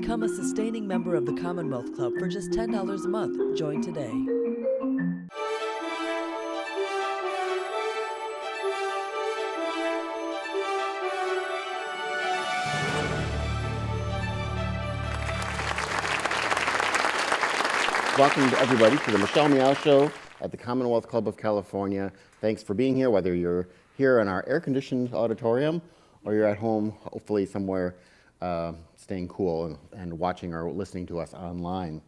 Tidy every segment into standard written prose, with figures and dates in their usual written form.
Become a sustaining member of the Commonwealth Club for just $10 a month. Join today. Welcome to everybody to the Michelle Meow Show at the Commonwealth Club of California. Thanks for being here, whether you're here in our air-conditioned auditorium or you're at home, hopefully somewhere staying cool and watching or listening to us online.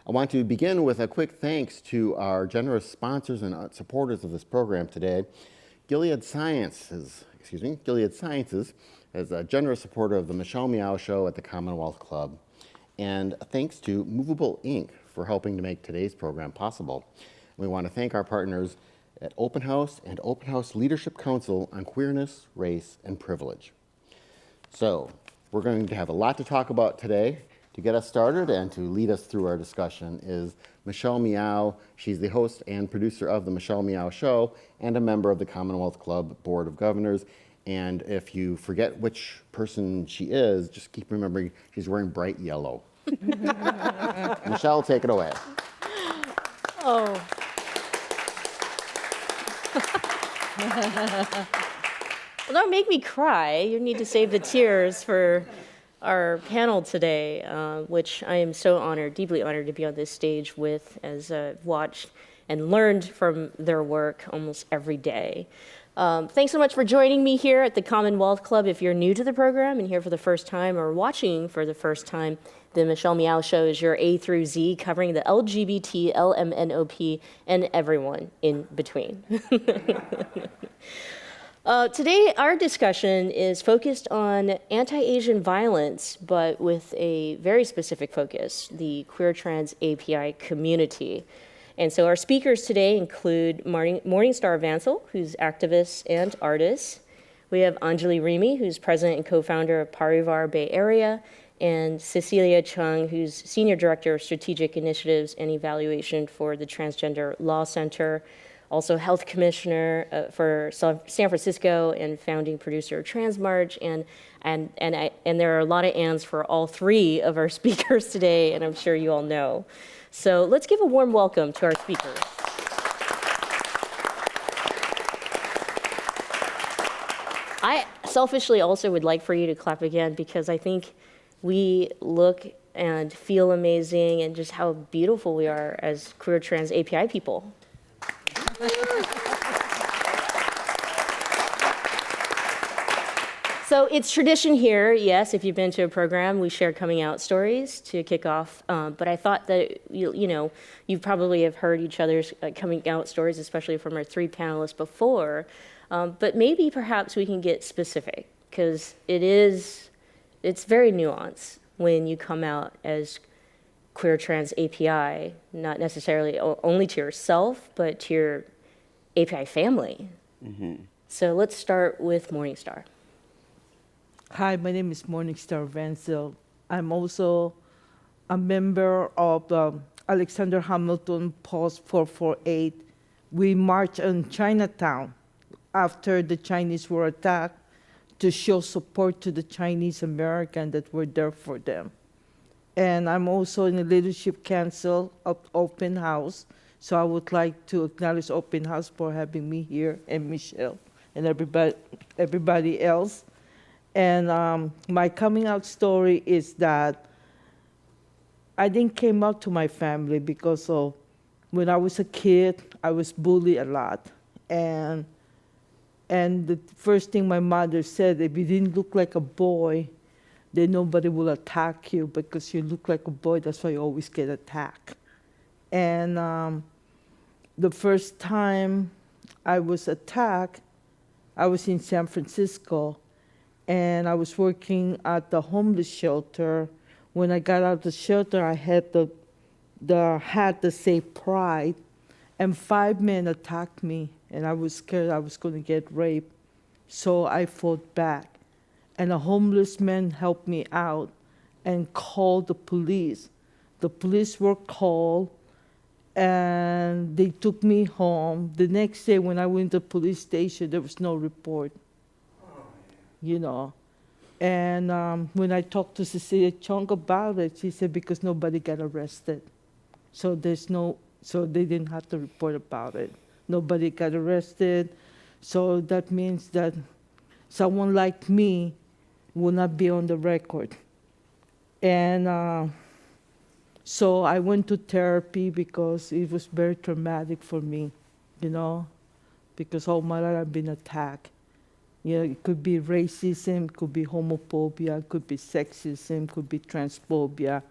I want to begin with a quick thanks to our generous sponsors and supporters of this program today. Gilead Sciences is a generous supporter of the Michelle Meow Show at the Commonwealth Club. And thanks to Movable Ink for helping to make today's program possible. We want to thank our partners at Open House and Open House Leadership Council on Queerness, Race, and Privilege. So, we're going to have a lot to talk about today. To get us started and to lead us through our discussion is Michelle Meow. She's the host and producer of the Michelle Meow Show and a member of the Commonwealth Club Board of Governors. And if you forget which person she is, just keep remembering she's wearing bright yellow. Michelle, take it away. Oh. Well, don't make me cry. You need to save the tears for our panel today, which I am so honored, deeply honored to be on this stage with, as I've watched and learned from their work almost every day. Thanks so much for joining me here at the Commonwealth Club. If you're new to the program and here for the first time or watching for the first time, the Michelle Meow Show is your A through Z, covering the LGBT, LMNOP, and everyone in between. Today, our discussion is focused on anti-Asian violence, but with a very specific focus, the queer trans API community. And so our speakers today include Morningstar Vancil, who's activist and artist. We have Anjali Rimi, who's president and co-founder of Parivar Bay Area, and Cecilia Chung, who's senior director of strategic initiatives and evaluation for the Transgender Law Center, also health commissioner for San Francisco and founding producer of Transmarch. And there are a lot of ands for all three of our speakers today, and I'm sure you all know. So let's give a warm welcome to our speakers. I selfishly also would like for you to clap again, because I think we look and feel amazing, and just how beautiful we are as queer trans API people. So it's tradition here, yes, if you've been to a program, we share coming out stories to kick off. But I thought that, you probably have heard each other's coming out stories, especially from our three panelists before. But maybe perhaps we can get specific, because it's very nuanced when you come out as queer trans API, not necessarily only to yourself, but to your API family. Mm-hmm. So let's start with Morningstar. Hi, my name is Morningstar Vancil. I'm also a member of Alexander Hamilton Post 448. We marched on Chinatown after the Chinese were attacked to show support to the Chinese American that were there for them. And I'm also in the Leadership Council of Open House, so I would like to acknowledge Open House for having me here, and Michelle, and everybody else. And my coming out story is that I didn't came out to my family because of when I was a kid, I was bullied a lot. And the first thing my mother said, if you didn't look like a boy, then nobody will attack you, because you look like a boy, that's why you always get attacked. And the first time I was attacked, I was in San Francisco, and I was working at the homeless shelter. When I got out of the shelter, I had the hat that said Pride, and 5 men attacked me, and I was scared I was going to get raped. So I fought back, and a homeless man helped me out and called the police. The police were called, and they took me home. The next day when I went to the police station, there was no report. And when I talked to Cecilia Chong about it, she said because nobody got arrested. So so they didn't have to report about it. Nobody got arrested. So that means that someone like me will not be on the record. And so I went to therapy because it was very traumatic for me, because all my life I've been attacked. It could be racism, could be homophobia, could be sexism, could be transphobia,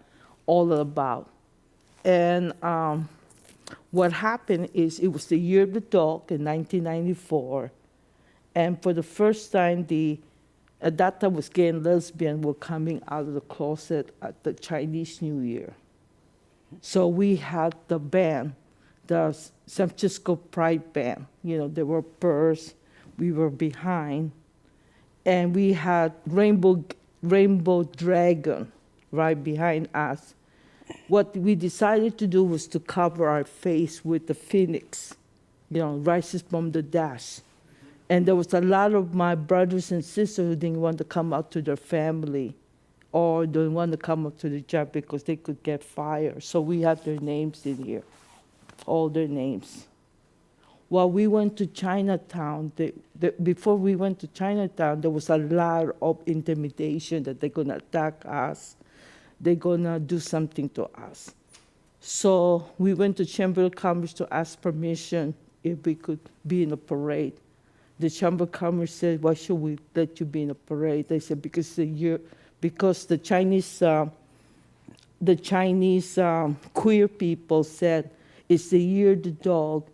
all about. And what happened is it was the year of the dog in 1994, and for the first time, at that time was gay and lesbian were coming out of the closet at the Chinese New Year. So we had the band, the San Francisco Pride Band. There were birds, we were behind, and we had Rainbow Dragon right behind us. What we decided to do was to cover our face with the phoenix, rises from the dash. And there was a lot of my brothers and sisters who didn't want to come out to their family or didn't want to come up to the job because they could get fired. So we had their names in here, all their names. While we went to Chinatown, before we went to Chinatown, there was a lot of intimidation that they're going to attack us. They're going to do something to us. So we went to Chamber of Commerce to ask permission if we could be in a parade. The Chamber of Commerce said, why should we let you be in a parade? They said, because the Chinese queer people said, it's the year of the dog,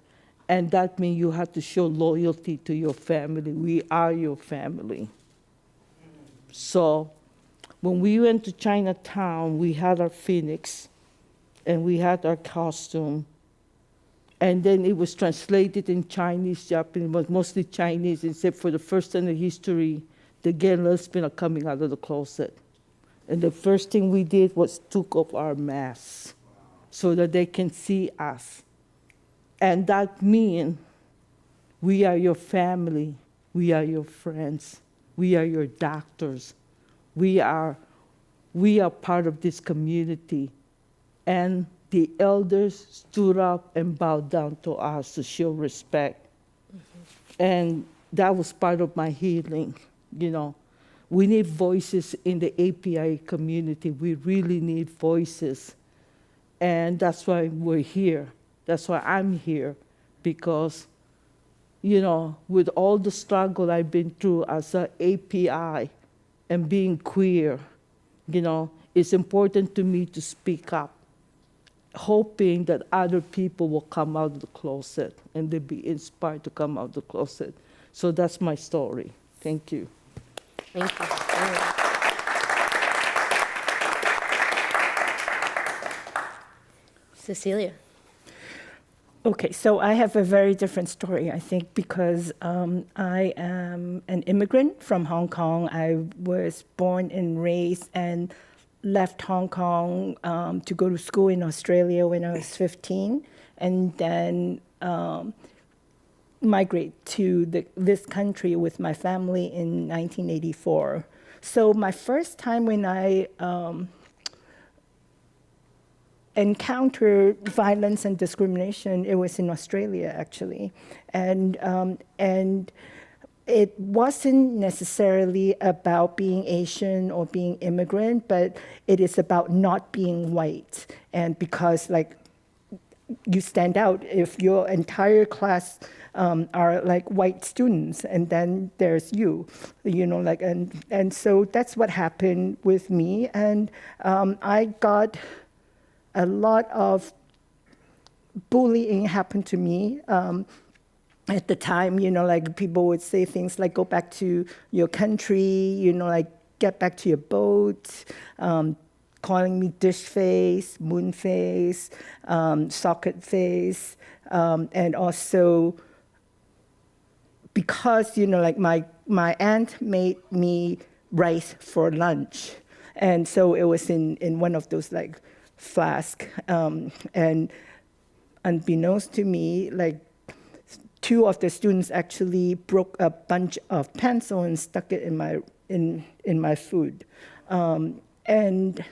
and that means you have to show loyalty to your family. We are your family. So when we went to Chinatown, we had our phoenix, and we had our costume, and then it was translated in Chinese, Japanese, but mostly Chinese, and said for the first time in history, the gay and lesbian are coming out of the closet. And the first thing we did was took off our masks so that they can see us. And that means we are your family, we are your friends, we are your doctors, we are part of this community. And the elders stood up and bowed down to us to show respect. Mm-hmm. And that was part of my healing, We need voices in the API community. We really need voices. And that's why we're here. That's why I'm here, because, with all the struggle I've been through as an API and being queer, it's important to me to speak up, hoping that other people will come out of the closet and they'll be inspired to come out of the closet. So that's my story. Thank you. Thank you. Cecilia. Okay, so I have a very different story, I think, because I am an immigrant from Hong Kong. I was born and raised and left Hong Kong to go to school in Australia when I was 15, and then migrate to this country with my family in 1984. So my first time when I encountered violence and discrimination, it was in Australia, actually. And it wasn't necessarily about being Asian or being immigrant, but it is about not being white. And because, you stand out if your entire class are white students, and then there's you, and so that's what happened with me. And I got a lot of bullying happened to me. At the time, people would say things like, go back to your country, get back to your boat, calling me dish face, moon face, socket face, and also because, my aunt made me rice for lunch. And so it was in one of those flask, and unbeknownst to me, two of the students actually broke a bunch of pencil and stuck it in my in my food. And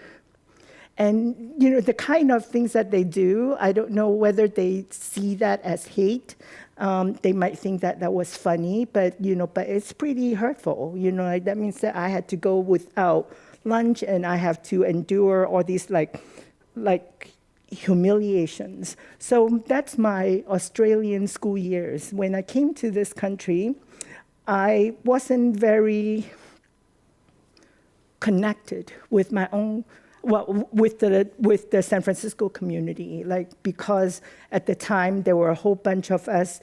you know, the kind of things that they do, I don't know whether they see that as hate. They might think that that was funny, but you know, but it's pretty hurtful. You know, like, that means that I had to go without lunch and I have to endure all these like humiliations. So that's my Australian school years. When I came to this country, I wasn't very connected with my own, well, with the San Francisco community, like, because at the time there were a whole bunch of us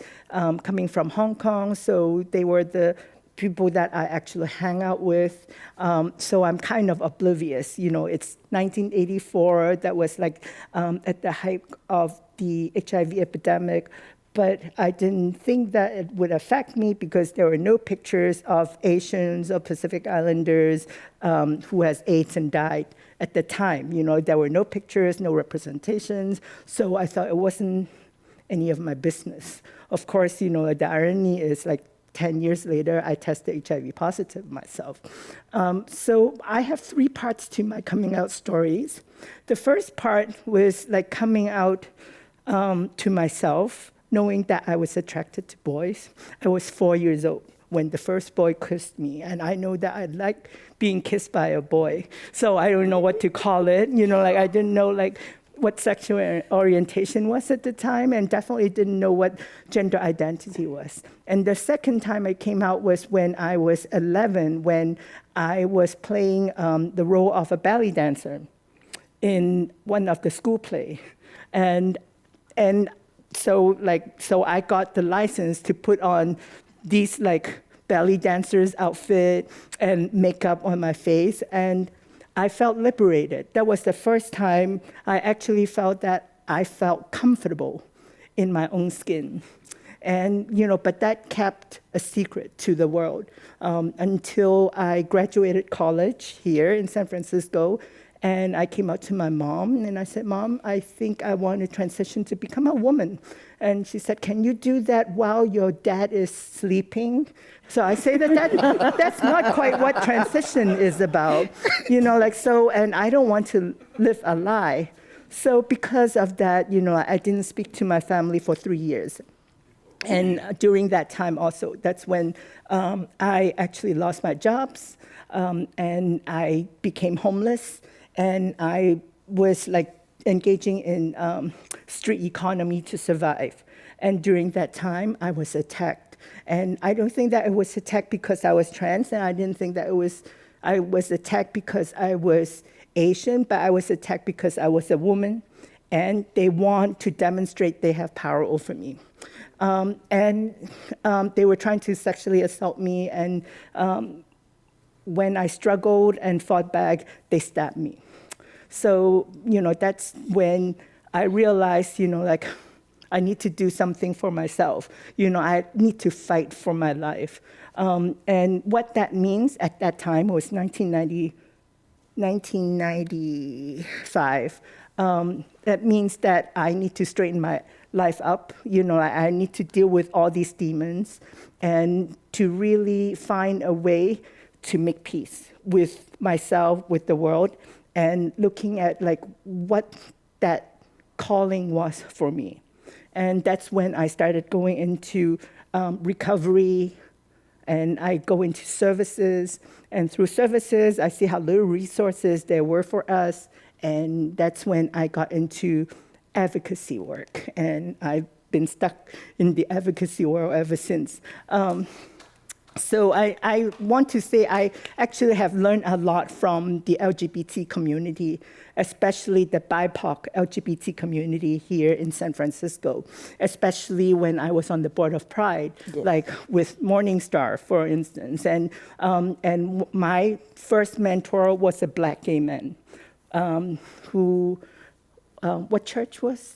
coming from Hong Kong, so they were the people that I actually hang out with. So I'm kind of oblivious. You know, it's 1984. That was like at the height of the HIV epidemic. But I didn't think that it would affect me because there were no pictures of Asians or Pacific Islanders who has AIDS and died at the time. You know, there were no pictures, no representations. So I thought it wasn't any of my business. Of course, you know, the irony is like 10 years later, I tested HIV positive myself. So I have 3 parts to my coming out stories. The first part was like coming out to myself, knowing that I was attracted to boys. I was 4 years old when the first boy kissed me, and I know that I like being kissed by a boy. So I don't know what to call it. You know, like I didn't know like what sexual orientation was at the time, and definitely didn't know what gender identity was. And the second time I came out was when I was 11, when I was playing the role of a belly dancer in one of the school play. And so I got the license to put on these like belly dancers outfit and makeup on my face, and I felt liberated. That was the first time I actually felt that I felt comfortable in my own skin. And, you know, but that kept a secret to the world until I graduated college here in San Francisco. And I came out to my mom and I said, Mom, I think I want to transition to become a woman. And she said, can you do that while your dad is sleeping? So I say that's not quite what transition is about. You know, like, so, and I don't want to live a lie. So because of that, you know, I didn't speak to my family for 3 years. And during that time also, that's when I actually lost my jobs and I became homeless. And I was like engaging in street economy to survive. And during that time, I was attacked. And I don't think that it was attacked because I was trans, and I didn't think that I was attacked because I was Asian, but I was attacked because I was a woman, and they want to demonstrate they have power over me. And they were trying to sexually assault me, and when I struggled and fought back, they stabbed me. So, you know, that's when I realized, you know, like, I need to do something for myself. You know, I need to fight for my life. And what that means at that time was 1995. That means that I need to straighten my life up. You know, I need to deal with all these demons and to really find a way to make peace with myself, with the world, and looking at like what that calling was for me. And that's when I started going into recovery, and I go into services. And through services, I see how little resources there were for us. And that's when I got into advocacy work. And I've been stuck in the advocacy world ever since. So I want to say I actually have learned a lot from the LGBT community, especially the BIPOC LGBT community here in San Francisco, especially when I was on the board of Pride, like with Morningstar, for instance. And my first mentor was a Black gay man who, what church was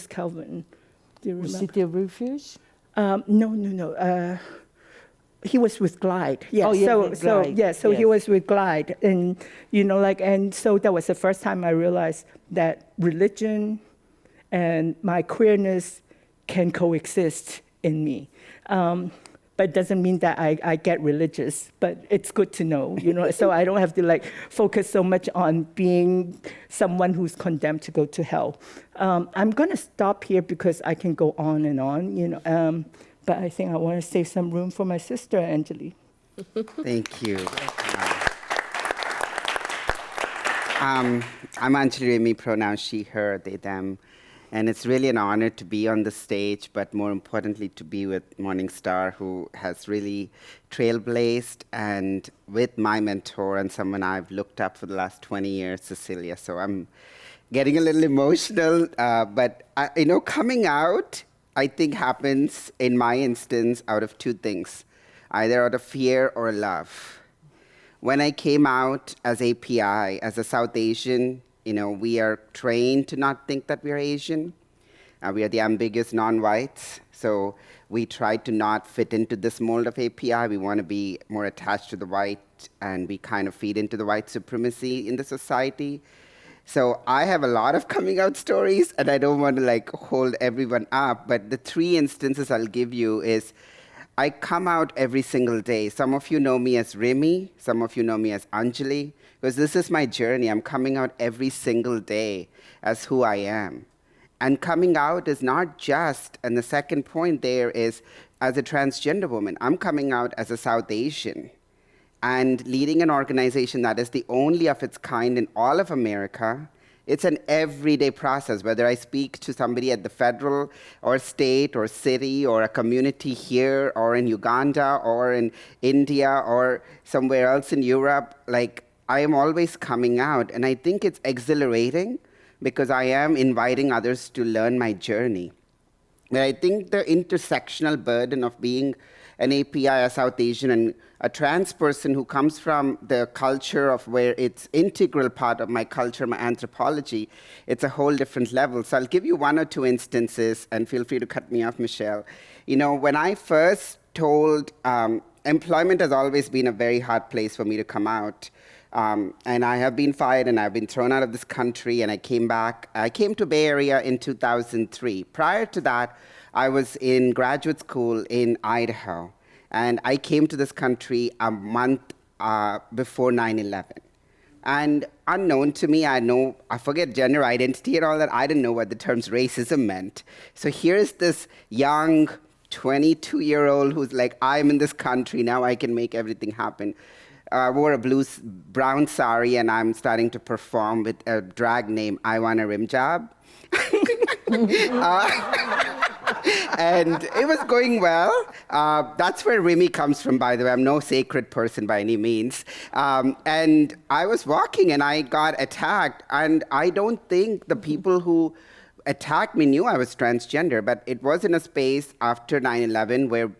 Calvin? Do you remember? City of Refuge? No. He was with Glide. Yeah. Oh, yeah, with Glide. So he was with Glide, and you know, like, and so that was the first time I realized that religion and my queerness can coexist in me. but it doesn't mean that I get religious. But it's good to know, so I don't have to like focus so much on being someone who's condemned to go to hell. I'm going to stop here because I can go on and on, but I think I want to save some room for my sister, Anjali. Thank you. I'm Anjali Remy, pronouns she, her, they, them. And it's really an honor to be on the stage, but more importantly, to be with Morningstar, who has really trailblazed, and with my mentor and someone I've looked up for the last 20 years, Cecilia. So I'm getting a little emotional, but coming out, I think happens, in my instance, out of two things, either out of fear or love. When I came out as API, as a South Asian, we are trained to not think that we are Asian. We are the ambiguous non-whites. So we try to not fit into this mold of API. We want to be more attached to the white, and we kind of feed into the white supremacy in the society. So I have a lot of coming out stories, and I don't want to hold everyone up. But the three instances I'll give you is, I come out every single day. Some of you know me as Remy. Some of you know me as Anjali. Because this is my journey. I'm coming out every single day as who I am. And coming out is not just, and the second point there is, as a transgender woman, I'm coming out as a South Asian and leading an organization that is the only of its kind in all of America. It's an everyday process, whether I speak to somebody at the federal or state or city or a community here or in Uganda or in India or somewhere else in Europe, I am always coming out. And I think it's exhilarating because I am inviting others to learn my journey. But I think the intersectional burden of being an API, a South Asian, and a trans person who comes from the culture of where it's integral part of my culture, my anthropology, it's a whole different level. So I'll give you one or two instances, and feel free to cut me off, Michelle. When I first told, employment has always been a very hard place for me to come out. And I have been fired, and I've been thrown out of this country, and I came back. I came to Bay Area in 2003. Prior to that, I was in graduate school in Idaho, and I came to this country a month before 9/11. And unknown to me, I forget gender identity and all that, I didn't know what the terms racism meant. So here's this young 22-year-old who's like, I'm in this country, now I can make everything happen. I wore a brown sari, and I'm starting to perform with a drag name, I Want a Rim Job. And it was going well. That's where Remy comes from, by the way. I'm no sacred person by any means. And I was walking, and I got attacked. And I don't think the people who attacked me knew I was transgender, but it was in a space after 9/11 where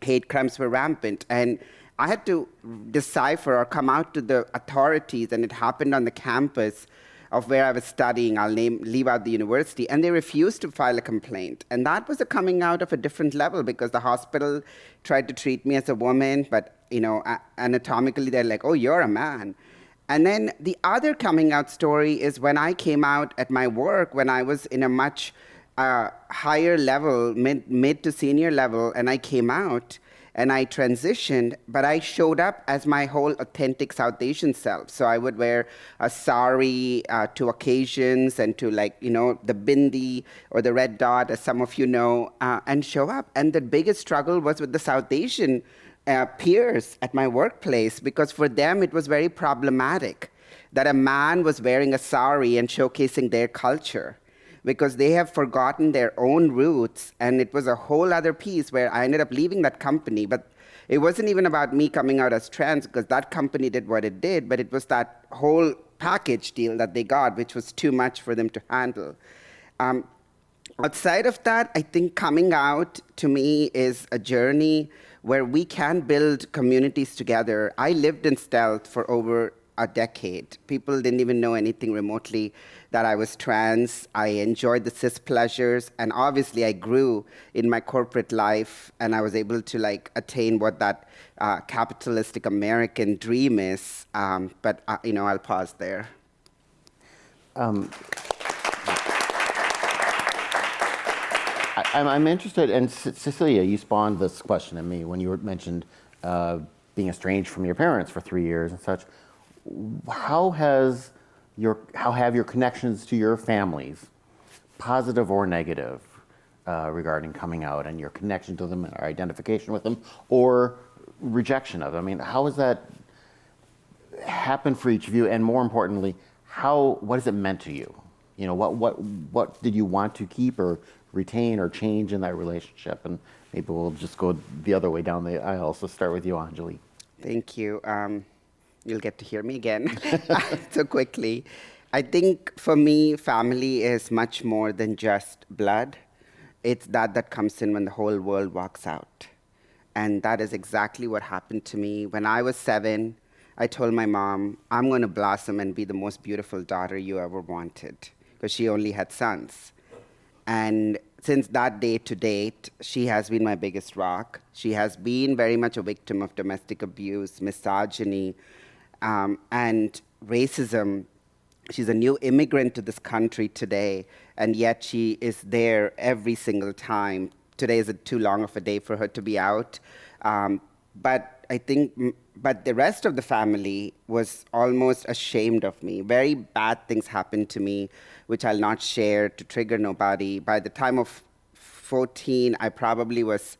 hate crimes were rampant. And I had to decipher or come out to the authorities, and it happened on the campus of where I was studying. I'll leave out the university, and they refused to file a complaint. And that was a coming out of a different level, because the hospital tried to treat me as a woman, but anatomically they're like, oh, you're a man. And then the other coming out story is when I came out at my work, when I was in a much higher level, mid to senior level, and I came out, and I transitioned, but I showed up as my whole authentic South Asian self. So I would wear a sari to occasions, and to the bindi or the red dot, as some of you know, and show up. And the biggest struggle was with the South Asian peers at my workplace, because for them it was very problematic that a man was wearing a sari and showcasing their culture, because they have forgotten their own roots. And it was a whole other piece where I ended up leaving that company. But it wasn't even about me coming out as trans, because that company did what it did, but it was that whole package deal that they got, which was too much for them to handle. Outside of that, I think coming out to me is a journey where we can build communities together. I lived in stealth for over a decade. People didn't even know anything remotely that I was trans. I enjoyed the cis pleasures, and obviously I grew in my corporate life, and I was able to attain what that capitalistic American dream is. But I'll pause there. I'm interested, and Cecilia, you spawned this question in me when you mentioned being estranged from your parents for 3 years and such. How have your connections to your families, positive or negative, regarding coming out and your connection to them or identification with them or rejection of them? I mean, how has that happened for each of you? And more importantly, what has it meant to you? You know, what did you want to keep or retain or change in that relationship? And maybe we'll just go the other way down the aisle. So start with you, Anjali. Thank you. You'll get to hear me again so quickly. I think for me, family is much more than just blood. It's that comes in when the whole world walks out. And that is exactly what happened to me. When I was 7, I told my mom, I'm going to blossom and be the most beautiful daughter you ever wanted, because she only had sons. And since that day to date, she has been my biggest rock. She has been very much a victim of domestic abuse, misogyny, and racism. She's a new immigrant to this country today, and yet she is there every single time. Today is too long of a day for her to be out. But the rest of the family was almost ashamed of me. Very bad things happened to me, which I'll not share to trigger nobody. By the time of 14, I probably was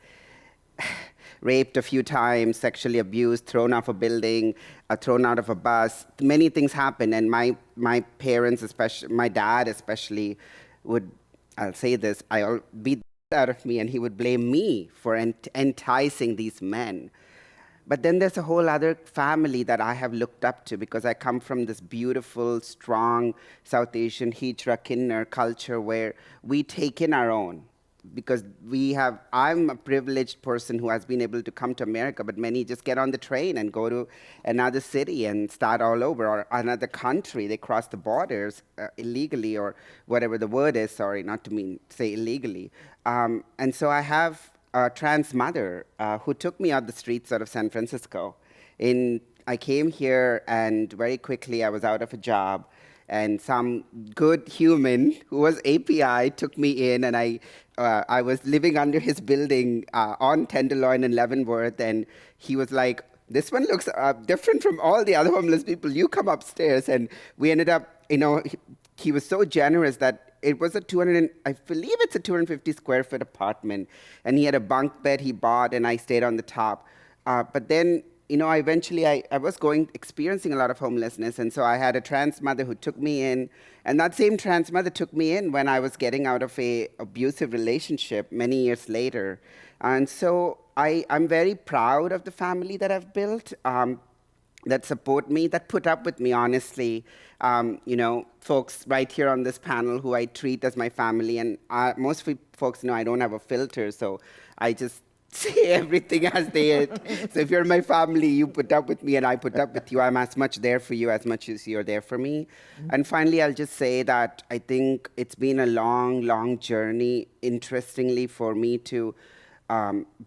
raped a few times, sexually abused, thrown off a building, thrown out of a bus. Many things happened, and my parents, especially my dad especially, would, I'll say this, I'll beat the out of me, and he would blame me for enticing these men. But then there's a whole other family that I have looked up to, because I come from this beautiful, strong South Asian Hijra Kinnar culture where we take in our own. Because I'm a privileged person who has been able to come to America, but many just get on the train and go to another city and start all over, or another country. They cross the borders illegally, or whatever the word is, sorry, not to say illegally. And so I have a trans mother who took me out the streets out of San Francisco. I came here, and very quickly I was out of a job, and some good human who was API took me in, and I was living under his building on Tenderloin and Leavenworth, and he was like, this one looks different from all the other homeless people. You come upstairs. And we ended up, he was so generous that it was I believe it's a 250 square foot apartment, and he had a bunk bed he bought, and I stayed on the top. But then, eventually I was experiencing a lot of homelessness, and so I had a trans mother who took me in, and that same trans mother took me in when I was getting out of a abusive relationship many years later. And so I'm very proud of the family that I've built, that support me, that put up with me, honestly. Folks right here on this panel who I treat as my family, and most folks know I don't have a filter, so I just say everything as they is. So if you're my family, you put up with me and I put up with you. I'm as much there for you as much as you're there for me. Mm-hmm. And finally, I'll just say that I think it's been a long, long journey, interestingly, for me to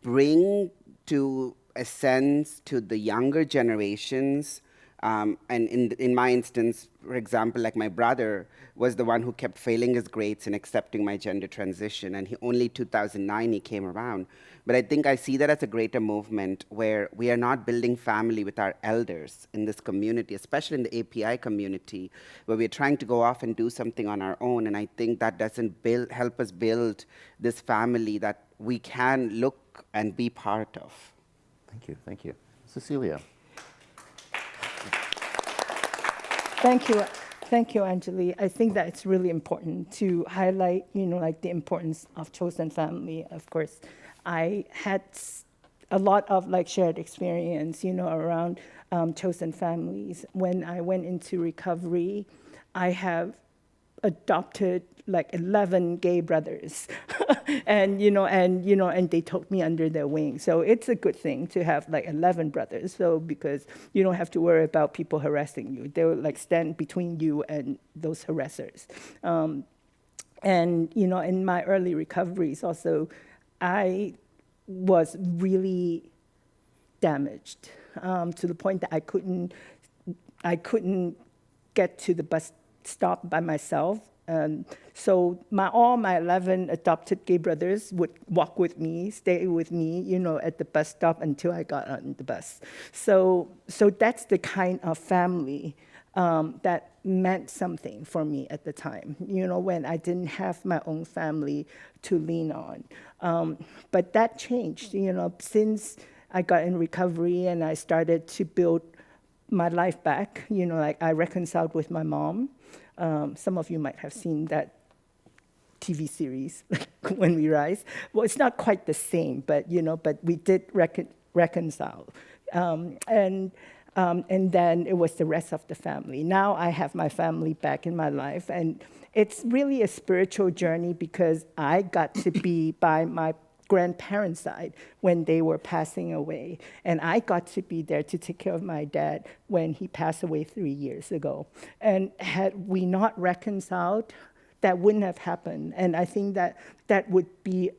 bring to a sense to the younger generations. And in my instance, for example, like my brother was the one who kept failing his grades and accepting my gender transition, and only 2009 he came around. But I think I see that as a greater movement where we are not building family with our elders in this community, especially in the API community, where we're trying to go off and do something on our own. And I think that doesn't help us build this family that we can look and be part of. Thank you. Cecilia. Thank you, Anjali. I think that it's really important to highlight, the importance of chosen family. Of course, I had a lot of shared experience, around chosen families. When I went into recovery, I have adopted 11 gay brothers, and they took me under their wing. So it's a good thing to have 11 brothers. So because you don't have to worry about people harassing you, they will stand between you and those harassers. And in my early recoveries also, I was really damaged to the point that I couldn't get to the bus stop by myself. So all my 11 adopted gay brothers would walk with me, stay with me, at the bus stop until I got on the bus. So that's the kind of family that meant something for me at the time, when I didn't have my own family to lean on. But that changed, since I got in recovery and I started to build my life back, like I reconciled with my mom. Some of you might have seen that TV series, When We Rise. Well, it's not quite the same, but we did reconcile. And then it was the rest of the family. Now I have my family back in my life, and it's really a spiritual journey because I got to be by my grandparents' side when they were passing away, and I got to be there to take care of my dad when he passed away 3 years ago. And had we not reconciled, that wouldn't have happened. And I think that would be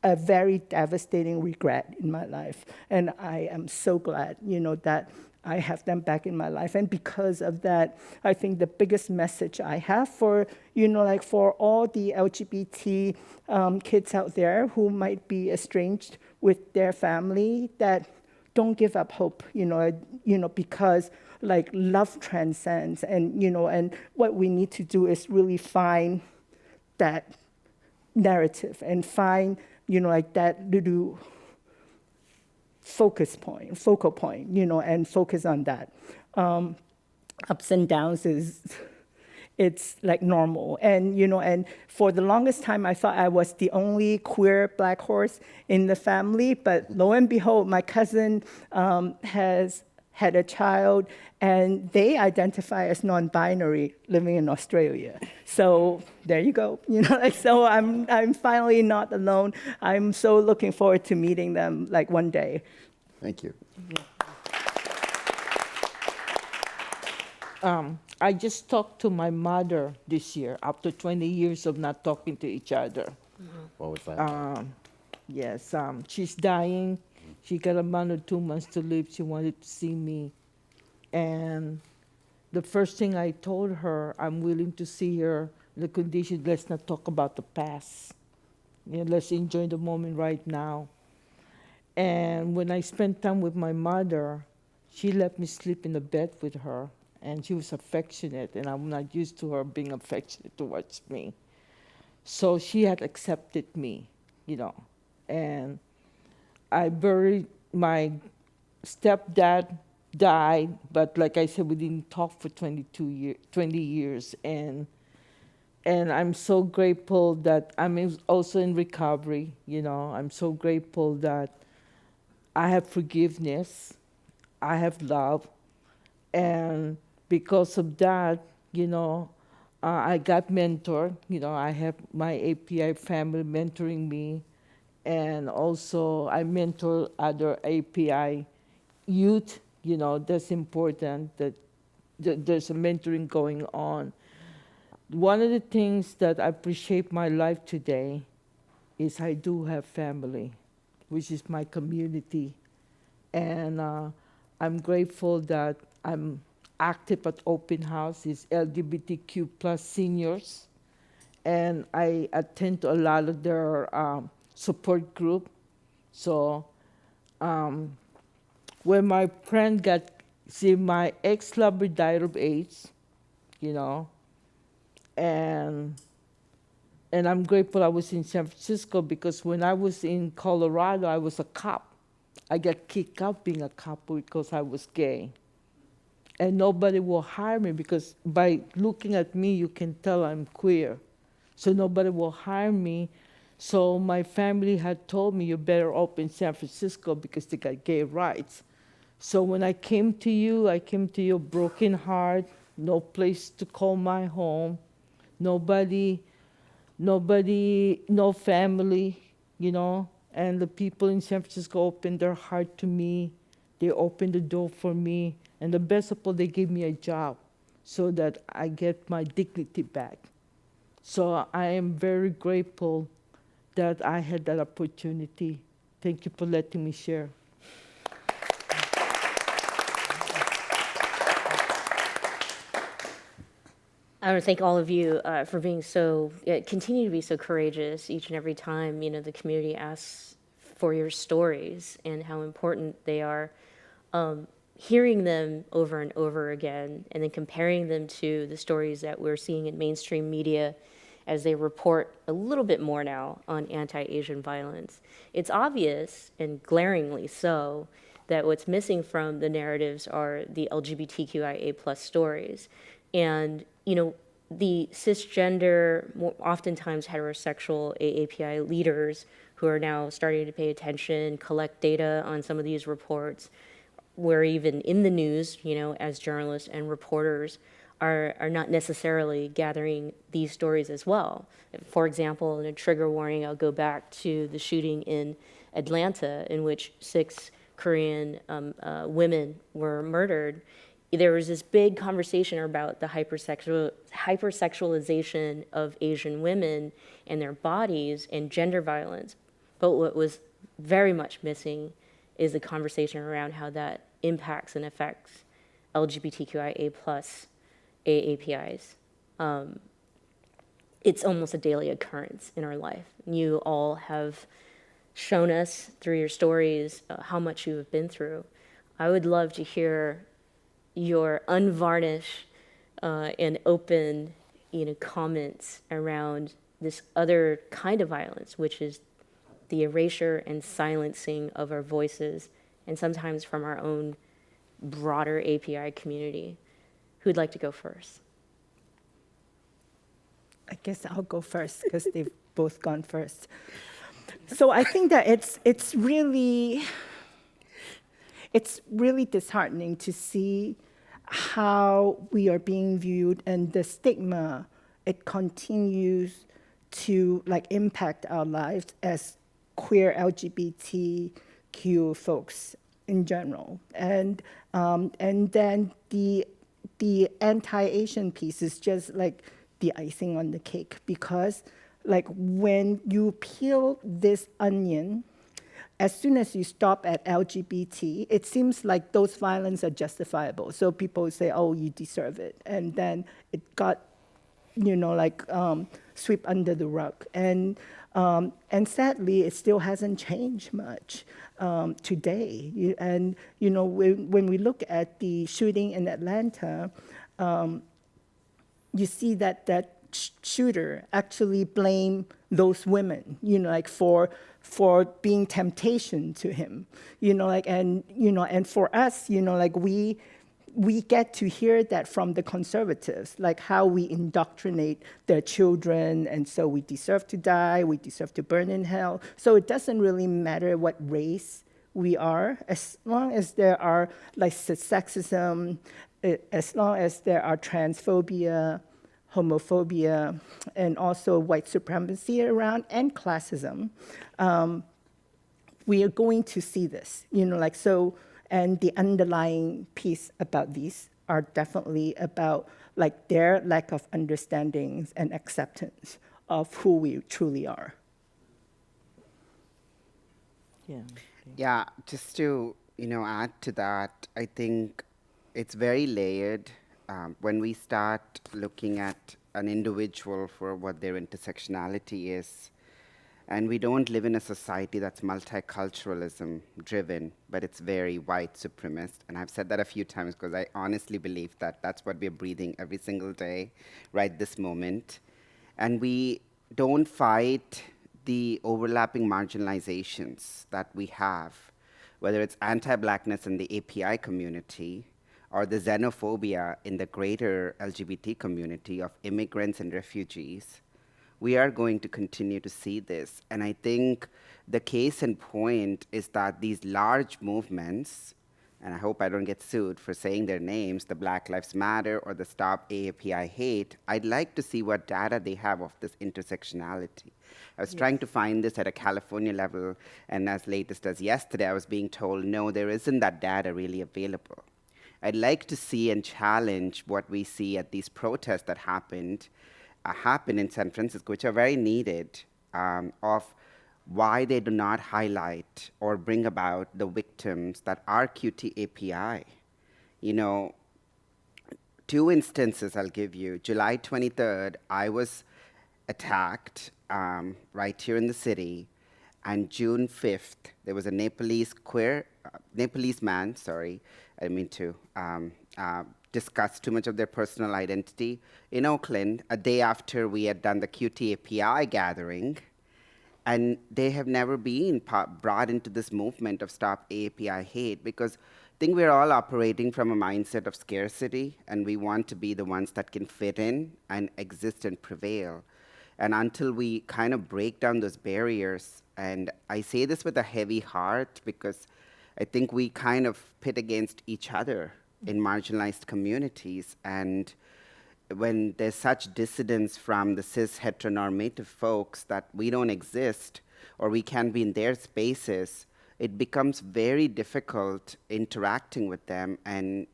a very devastating regret in my life. And I am so glad, that I have them back in my life. And because of that, I think the biggest message I have for, for all the LGBT kids out there who might be estranged with their family, that don't give up hope, because love transcends, and what we need to do is really find that narrative and find, that little focal point, and focus on that. Ups and downs it's like normal. And, and for the longest time, I thought I was the only queer Black horse in the family, but lo and behold, my cousin has had a child, and they identify as non-binary living in Australia. So there you go. So I'm finally not alone. I'm so looking forward to meeting them one day. Thank you. I just talked to my mother this year after 20 years of not talking to each other. What was that? Yes, she's dying. She got a month or 2 months to live. She wanted to see me. And the first thing I told her, I'm willing to see her. The condition, let's not talk about the past. Let's enjoy the moment right now. And when I spent time with my mother, she let me sleep in the bed with her. And she was affectionate, and I'm not used to her being affectionate towards me. So she had accepted me, And I buried my stepdad, died, but like I said, we didn't talk for 20 years. And I'm so grateful that I'm also in recovery, I'm so grateful that I have forgiveness, I have love, and because of that, I got mentored. I have my API family mentoring me, and also I mentor other API youth. That's important that there's a mentoring going on. One of the things that I appreciate my life today is I do have family, which is my community. And I'm grateful that I'm active at Open House, it's LGBTQ plus seniors. And I attend to a lot of their support group. So when my friend my ex-lover died of AIDS, and I'm grateful I was in San Francisco because when I was in Colorado, I was a cop. I got kicked out being a cop because I was gay. And nobody will hire me because by looking at me, you can tell I'm queer. So nobody will hire me. So my family had told me, you're better off in San Francisco because they got gay rights. So when I came to you broken heart, no place to call my home, nobody, no family, and the people in San Francisco opened their heart to me. They opened the door for me. And the best of all, they gave me a job so that I get my dignity back. So I am very grateful that I had that opportunity. Thank you for letting me share. I want to thank all of you for being so, continue to be so courageous each and every time, the community asks for your stories and how important they are. Hearing them over and over again and then comparing them to the stories that we're seeing in mainstream media as they report a little bit more now on anti-Asian violence. It's obvious, and glaringly so, that what's missing from the narratives are the LGBTQIA plus stories. And, the cisgender, oftentimes heterosexual AAPI leaders who are now starting to pay attention, collect data on some of these reports, we're even in the news, as journalists and reporters, are not necessarily gathering these stories as well. For example, in a trigger warning, I'll go back to the shooting in Atlanta in which 6 Korean women were murdered. There was this big conversation about the hypersexualization of Asian women and their bodies and gender violence. But what was very much missing is the conversation around how that impacts and affects LGBTQIA plus AAPIs. It's almost a daily occurrence in our life. You all have shown us through your stories how much you have been through. I would love to hear your unvarnished and open, comments around this other kind of violence, which is the erasure and silencing of our voices, and sometimes from our own broader API community. Who'd like to go first? I guess I'll go first because they've both gone first. So I think that it's really disheartening to see how we are being viewed and the stigma it continues to impact our lives as queer LGBTQ folks in general, and then the anti-Asian piece is just like the icing on the cake, because when you peel this onion, as soon as you stop at LGBT, it seems like those violence are justifiable. So people say, "Oh, you deserve it," and then it got, swept under the rug. And sadly, it still hasn't changed much today. When we look at the shooting in Atlanta, you see that shooter actually blamed those women, for being temptation to him, and for us, we get to hear that from the conservatives, how we indoctrinate their children, and so we deserve to die, we deserve to burn in hell. So it doesn't really matter what race we are, as long as there are sexism, as long as there are transphobia, homophobia, and also white supremacy around, and classism, we are going to see this, so. And the underlying piece about these are definitely about their lack of understanding and acceptance of who we truly are. Yeah. Yeah, just to add to that, I think it's very layered when we start looking at an individual for what their intersectionality is. And we don't live in a society that's multiculturalism driven, but it's very white supremacist. And I've said that a few times because I honestly believe that that's what we're breathing every single day, right this moment. And we don't fight the overlapping marginalizations that we have, whether it's anti-Blackness in the API community or the xenophobia in the greater LGBT community of immigrants and refugees. We are going to continue to see this. And I think the case in point is that these large movements, and I hope I don't get sued for saying their names, the Black Lives Matter or the Stop AAPI Hate, I'd like to see what data they have of this intersectionality. I was trying to find this at a California level, and as latest as yesterday, I was being told, no, there isn't that data really available. I'd like to see and challenge what we see at these protests that happen in San Francisco, which are very needed, of why they do not highlight or bring about the victims that are QT API. two instances I'll give you. July 23rd, I was attacked right here in the city. And June 5th, there was a Nepalese man, sorry, I didn't mean to discuss too much of their personal identity in Oakland, a day after we had done the QT API gathering. And they have never been brought into this movement of Stop API Hate, because I think we're all operating from a mindset of scarcity, and we want to be the ones that can fit in and exist and prevail. And until we kind of break down those barriers, and I say this with a heavy heart because I think we kind of pit against each other in marginalized communities. And when there's such dissidence from the cis heteronormative folks that we don't exist or we can't be in their spaces, it becomes very difficult interacting with them. And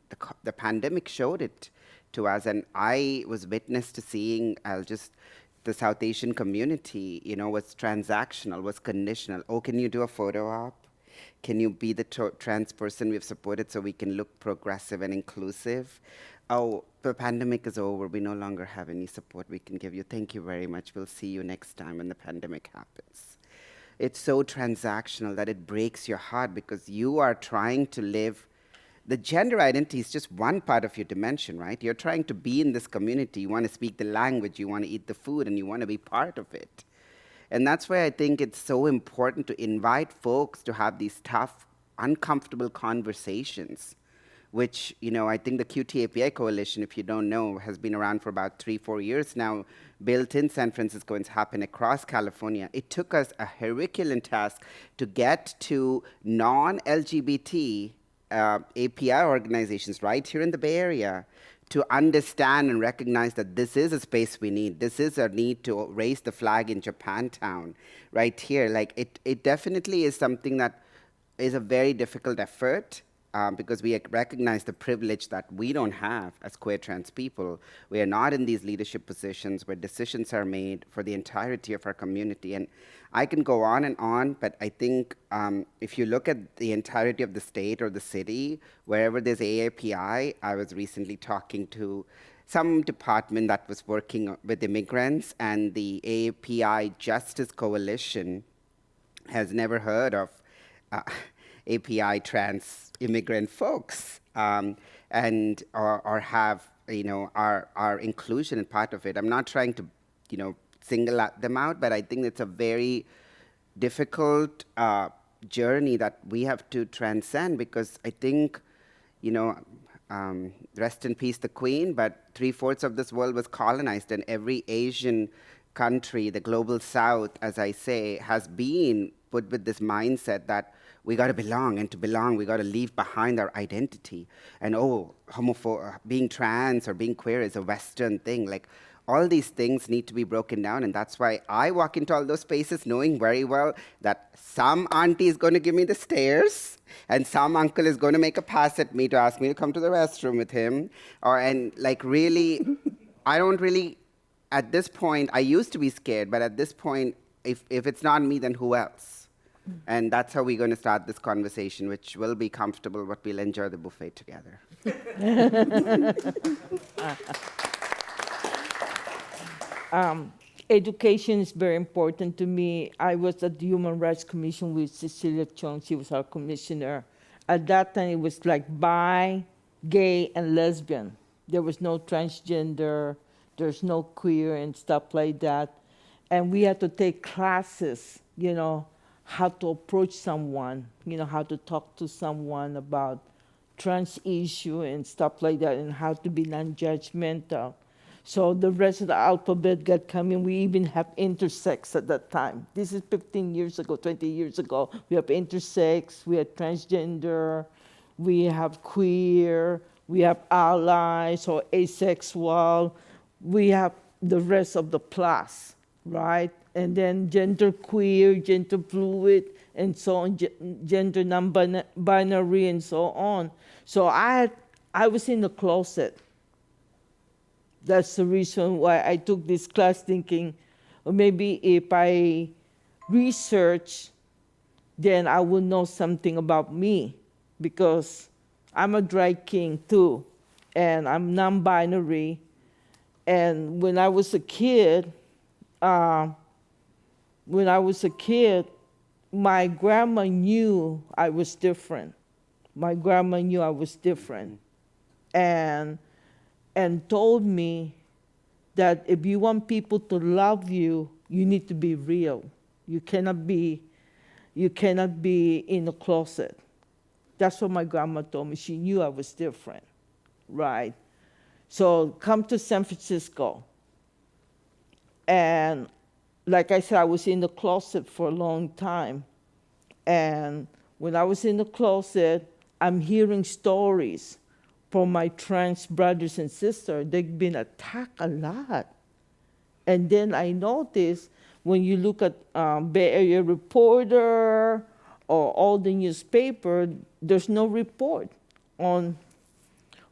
the pandemic showed it to us. And I was witness to seeing, the South Asian community, was transactional, was conditional. Oh, can you do a photo op? Can you be the trans person we've supported so we can look progressive and inclusive? Oh, the pandemic is over. We no longer have any support we can give you. Thank you very much. We'll see you next time when the pandemic happens. It's so transactional that it breaks your heart because you are trying to live. The gender identity is just one part of your dimension, right? You're trying to be in this community. You want to speak the language, you want to eat the food, and you want to be part of it. And that's why I think it's so important to invite folks to have these tough, uncomfortable conversations, which, I think the QT API Coalition, if you don't know, has been around for about 3-4 years now, built in San Francisco and it's happened across California. It took us a Herculean task to get to non-LGBT API organizations right here in the Bay Area to understand and recognize that this is a space we need. This is a need to raise the flag in Japantown right here. Like it definitely is something that is a very difficult effort because we recognize the privilege that we don't have as queer trans people. We are not in these leadership positions where decisions are made for the entirety of our community. And I can go on, but I think if you look at the entirety of the state or the city, wherever there's AAPI, I was recently talking to some department that was working with immigrants, and the AAPI Justice Coalition has never heard of API trans immigrant folks, and or have our inclusion in part of it. I'm not trying to single them out, but I think it's a very difficult journey that we have to transcend, because I think rest in peace the Queen, but 3/4 of this world was colonized, and every Asian country, the global South, as I say, has been put with this mindset that we got to belong, and to belong, we got to leave behind our identity. And being trans or being queer is a Western thing. Like, all these things need to be broken down, and that's why I walk into all those spaces knowing very well that some auntie is going to give me the stares, and some uncle is going to make a pass at me to ask me to come to the restroom with him. I don't really, at this point, I used to be scared, but at this point, if it's not me, then who else? And that's how we're going to start this conversation, which will be comfortable, but we'll enjoy the buffet together. Education is very important to me. I was at the Human Rights Commission with Cecilia Chung. She was our commissioner. At that time, it was like bi, gay, and lesbian. There was no transgender. There's no queer and stuff like that. And we had to take classes, how to approach someone, how to talk to someone about trans issue and stuff like that, and how to be non-judgmental. So the rest of the alphabet got coming. We even have intersex at that time. This is 15 years ago, 20 years ago. We have intersex, we have transgender, we have queer, we have allies or asexual. We have the rest of the plus, right? And then gender queer, gender fluid, and so on, gender non-binary, and so on. So I was in the closet. That's the reason why I took this class, thinking, or maybe if I research, then I will know something about me, because I'm a drag king too. and I'm non-binary. And when I was a kid, uh, my grandma knew I was different. My grandma knew I was different, and told me that if you want people to love you, you need to be real. You cannot be in a closet. That's what my grandma told me. She knew I was different, right? So come to San Francisco. And like I said, I was in the closet for a long time. And when I was in the closet, I'm hearing stories from my trans brothers and sisters. They've been attacked a lot. And then I noticed when you look at Bay Area Reporter or all the newspaper, there's no report on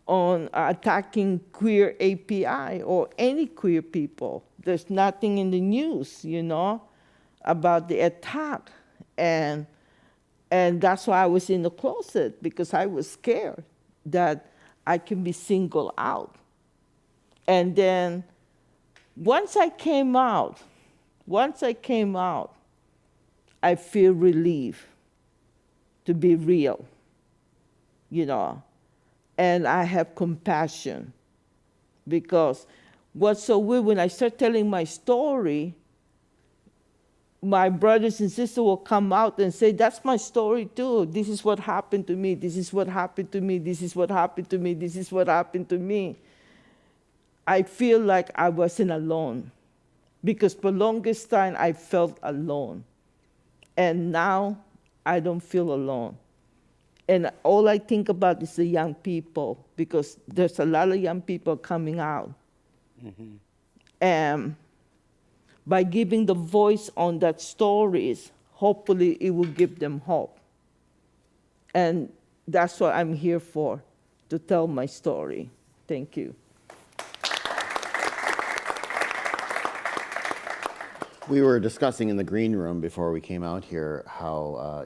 attacking queer API or any queer people. There's nothing in the news, about the attack. And that's why I was in the closet, because I was scared that I can be singled out. And then once I came out, I feel relief to be real, and I have compassion, because what's so weird, when I start telling my story, my brothers and sisters will come out and say, that's my story too. This is what happened to me. This is what happened to me. This is what happened to me. This is what happened to me. I feel like I wasn't alone, because for the longest time I felt alone. And now I don't feel alone. And all I think about is the young people, because there's a lot of young people coming out. Mm-hmm. And by giving the voice on that stories, hopefully it will give them hope. And that's what I'm here for, to tell my story. Thank you. We were discussing in the green room before we came out here how,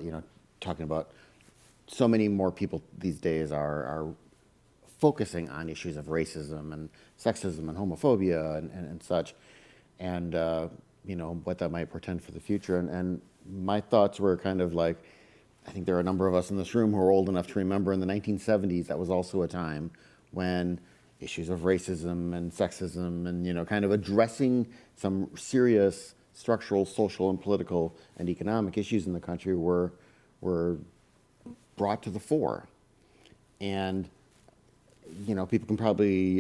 talking about so many more people these days are focusing on issues of racism and sexism and homophobia and such, and what that might portend for the future. And my thoughts were kind of like, I think there are a number of us in this room who are old enough to remember in the 1970s, that was also a time when issues of racism and sexism and, kind of addressing some serious structural, social, and political and economic issues in the country were brought to the fore. And, people can probably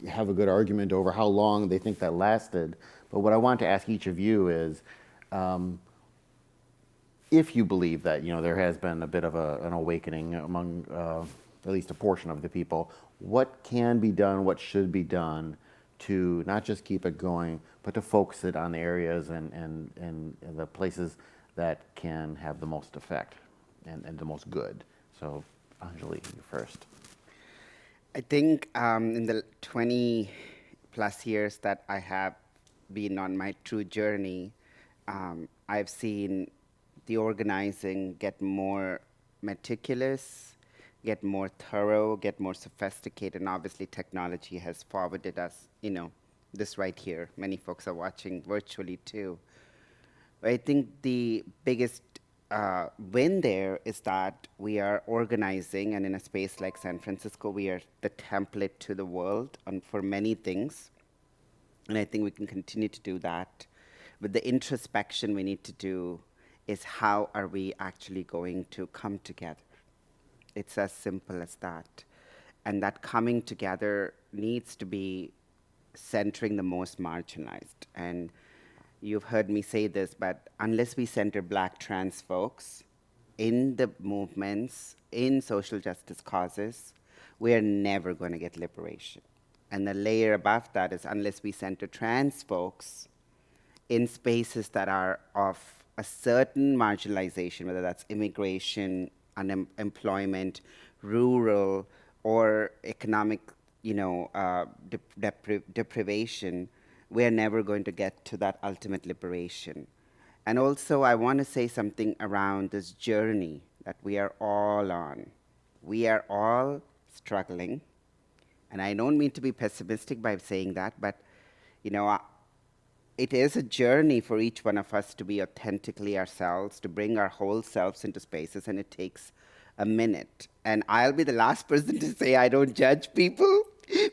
have a good argument over how long they think that lasted. But what I want to ask each of you is, if you believe that, there has been a bit of an awakening among at least a portion of the people, what can be done, what should be done to not just keep it going, but to focus it on the areas and the places that can have the most effect and the most good? So, Anjali, you first. I think in the 20 plus years that I have been on my true journey, I've seen the organizing get more meticulous, get more thorough, get more sophisticated, and obviously technology has forwarded us, this right here. Many folks are watching virtually too. But I think the biggest win there is that we are organizing, and in a space like San Francisco, we are the template to the world for many things. And I think we can continue to do that. But the introspection we need to do is, how are we actually going to come together? It's as simple as that. And that coming together needs to be centering the most marginalized. And you've heard me say this, but unless we center Black trans folks in the movements, in social justice causes, we are never going to get liberation. And the layer above that is, unless we center trans folks in spaces that are of a certain marginalization, whether that's immigration, unemployment, rural, or economic, deprivation, we're never going to get to that ultimate liberation. And also, I want to say something around this journey that we are all on. We are all struggling, And I don't mean to be pessimistic by saying that, but it is a journey for each one of us to be authentically ourselves, to bring our whole selves into spaces, and it takes a minute. And I'll be the last person to say I don't judge people,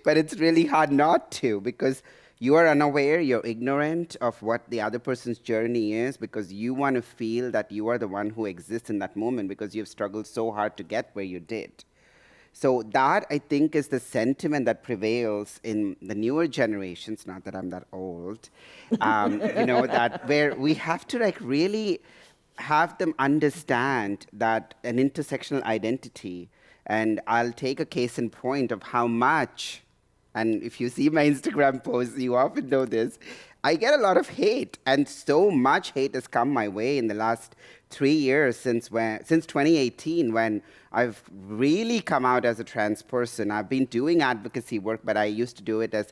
but it's really hard not to, because you are unaware, you're ignorant of what the other person's journey is, because you want to feel that you are the one who exists in that moment because you've struggled so hard to get where you did. So that, I think, is the sentiment that prevails in the newer generations, not that I'm that old, that where we have to really have them understand that an intersectional identity, and I'll take a case in point of how much, and if you see my Instagram posts, you often know this, I get a lot of hate, and so much hate has come my way in the last 3 years since 2018, when I've really come out as a trans person. I've been doing advocacy work, but I used to do it as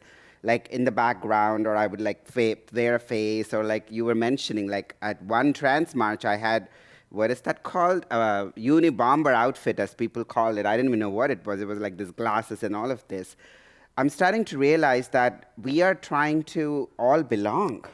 in the background, or I would wear a face, or you were mentioning, at one trans march, I had, what is that called? Unibomber outfit, as people call it. I didn't even know what it was. It was this glasses and all of this. I'm starting to realize that we are trying to all belong.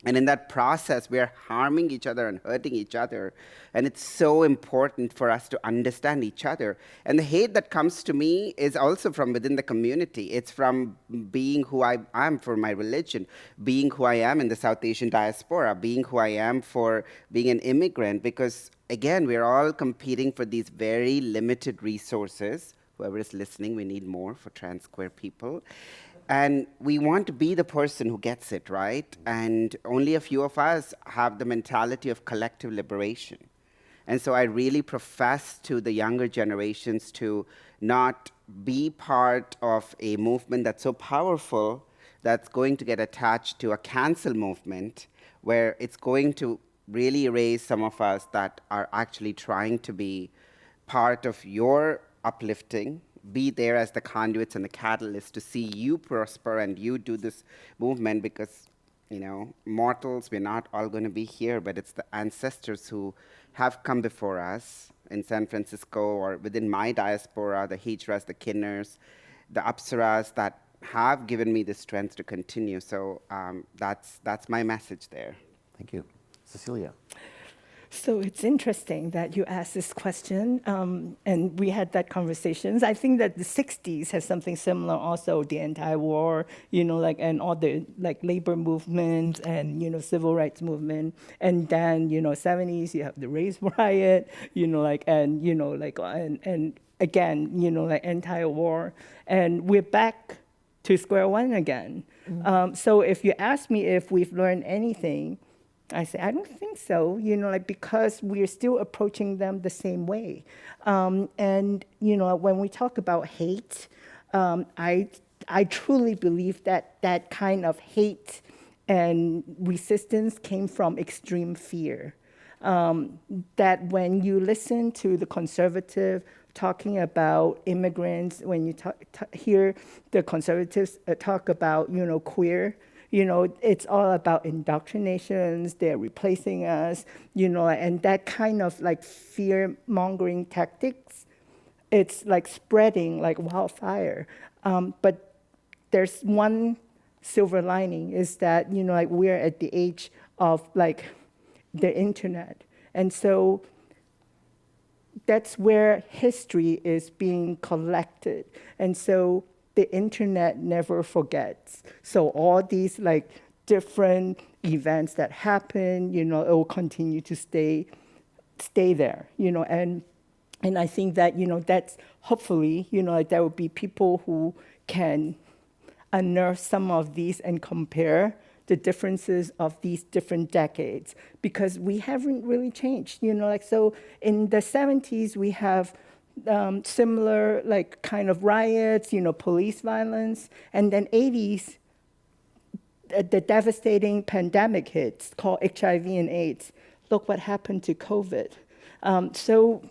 And in that process, we are harming each other and hurting each other. And it's so important for us to understand each other. And the hate that comes to me is also from within the community. It's from being who I am for my religion, being who I am in the South Asian diaspora, being who I am for being an immigrant. Because, again, we're all competing for these very limited resources. Whoever is listening, we need more for trans queer people. And we want to be the person who gets it, right? And only a few of us have the mentality of collective liberation. And so I really profess to the younger generations to not be part of a movement that's so powerful that's going to get attached to a cancel movement, where it's going to really erase some of us that are actually trying to be part of your uplifting, be there as the conduits and the catalyst to see you prosper and you do this movement, because, mortals, we're not all going to be here, but it's the ancestors who have come before us in San Francisco or within my diaspora, the Hijras, the Kinners, the Apsaras, that have given me the strength to continue. So that's my message there. Thank you. Cecilia. So it's interesting that you asked this question, and we had that conversations. I think that the 60s has something similar also, the anti-war, and all the labor movement and, civil rights movement. And then, 70s, you have the race riot, and again, anti-war. And we're back to square one again. Mm-hmm. So if you ask me if we've learned anything, I say, I don't think so, because we're still approaching them the same way. And, when we talk about hate, I truly believe that that kind of hate and resistance came from extreme fear. That when you listen to the conservative talking about immigrants, when you hear the conservatives talk about, queer, it's all about indoctrinations, they're replacing us, and that kind of fear-mongering tactics, it's spreading like wildfire. But there's one silver lining is that, we're at the age of the internet. And so that's where history is being collected. And so the internet never forgets. So all these different events that happen, it will continue to stay there, and I think that, that's hopefully, there will be people who can unearth some of these and compare the differences of these different decades, because we haven't really changed, so in the 70s we have similar kind of riots, police violence, and then 80s, the devastating pandemic hits called HIV and AIDS. Look what happened to COVID. So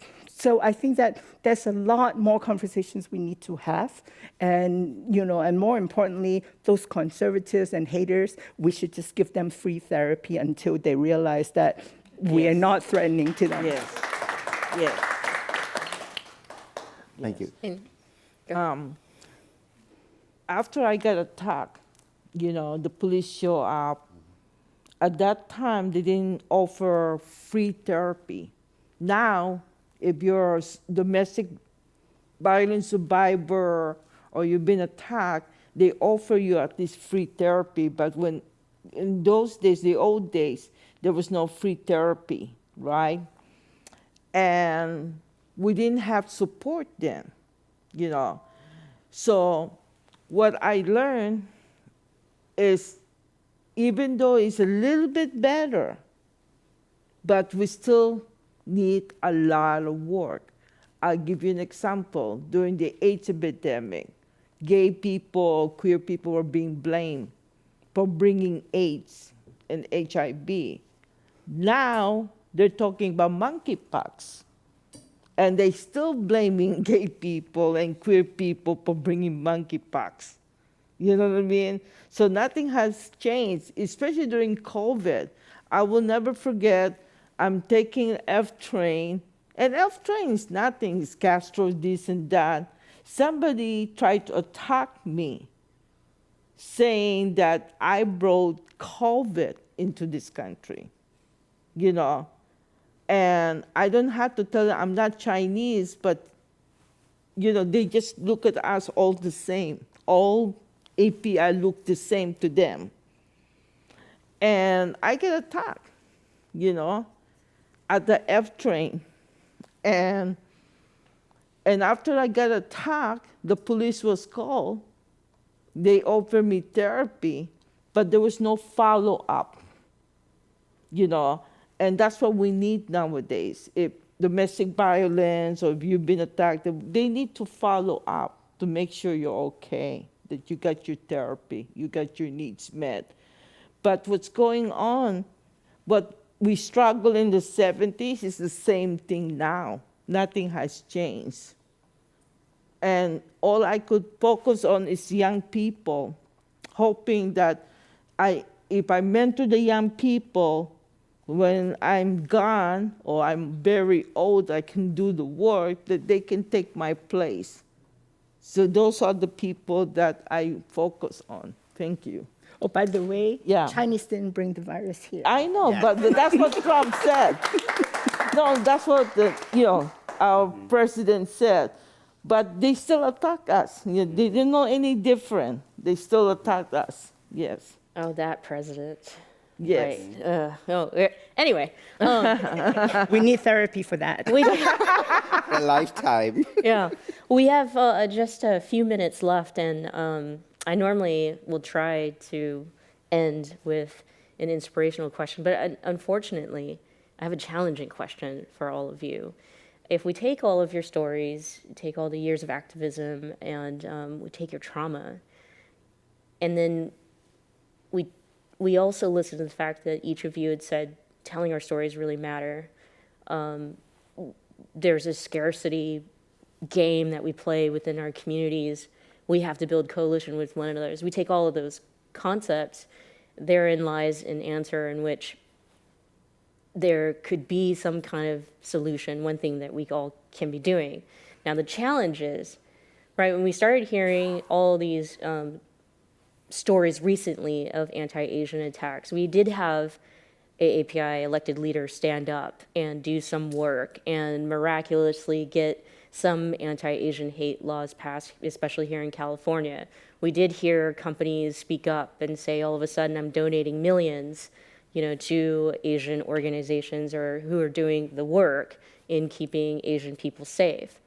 I think that there's a lot more conversations we need to have, and and more importantly, those conservatives and haters, we should just give them free therapy until they realize that we are not threatening to them. Yes. Thank you. after I got attacked, the police show up. At that time, they didn't offer free therapy. Now, if you're a domestic violence survivor or you've been attacked, they offer you at least free therapy. But when in those days, the old days, there was no free therapy, right? And we didn't have support then, So what I learned is, even though it's a little bit better, but we still need a lot of work. I'll give you an example. During the AIDS epidemic, gay people, queer people were being blamed for bringing AIDS and HIV. Now they're talking about monkeypox, and they're still blaming gay people and queer people for bringing monkeypox. You know what I mean? So nothing has changed, especially during COVID. I will never forget, I'm taking F train, and F train is nothing, it's Castro, this and that. Somebody tried to attack me, saying that I brought COVID into this country, And I don't have to tell them I'm not Chinese, but, they just look at us all the same. All API look the same to them. And I get attacked, at the F train. And after I got attacked, the police was called. They offered me therapy, but there was no follow-up, And that's what we need nowadays. If domestic violence or if you've been attacked, they need to follow up to make sure you're okay, that you got your therapy, you got your needs met. But what's going on, what we struggled in the 70s is the same thing now. Nothing has changed. And all I could focus on is young people, hoping that if I mentor the young people, when I'm gone or I'm very old, I can do the work, that they can take my place. So those are the people that I focus on. Thank you. Oh, by the way, Yeah. Chinese didn't bring the virus here. I know, but that's what Trump said. No, that's what our president said. But they still attack us. They didn't know any different. They still attack us. Yes. Oh, that president. Yes. Right. Anyway, We need therapy for that. we A lifetime. yeah, we have just a few minutes left, and I normally will try to end with an inspirational question, but unfortunately, I have a challenging question for all of you. If we take all of your stories, take all the years of activism, and we take your trauma, and then we also listen to the fact that each of you had said telling our stories really matter. There's a scarcity game that we play within our communities. We have to build coalition with one another. As we take all of those concepts, therein lies an answer in which there could be some kind of solution, one thing that we all can be doing. Now the challenge is, right, when we started hearing all these stories recently of anti-Asian attacks, we did have AAPI elected leaders stand up and do some work and miraculously get some anti-Asian hate laws passed, especially here in California. We did hear companies speak up and say, all of a sudden, I'm donating millions, to Asian organizations or who are doing the work in keeping Asian people safe.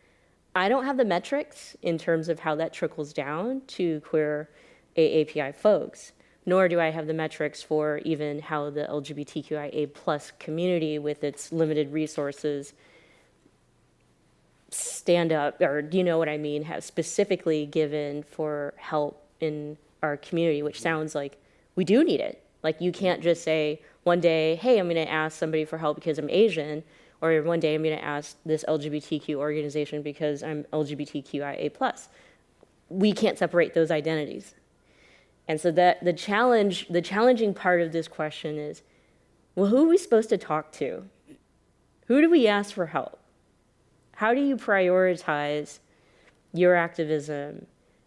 I don't have the metrics in terms of how that trickles down to queer AAPI folks, nor do I have the metrics for even how the LGBTQIA+ community with its limited resources stand up, or do you know what I mean, have specifically given for help in our community, which sounds like we do need it. Like you can't just say one day, hey, I'm gonna ask somebody for help because I'm Asian, or one day I'm gonna ask this LGBTQ organization because I'm LGBTQIA+. We can't separate those identities. And so that the challenging part of this question is, well, who are we supposed to talk to? Who do we ask for help? How do you prioritize your activism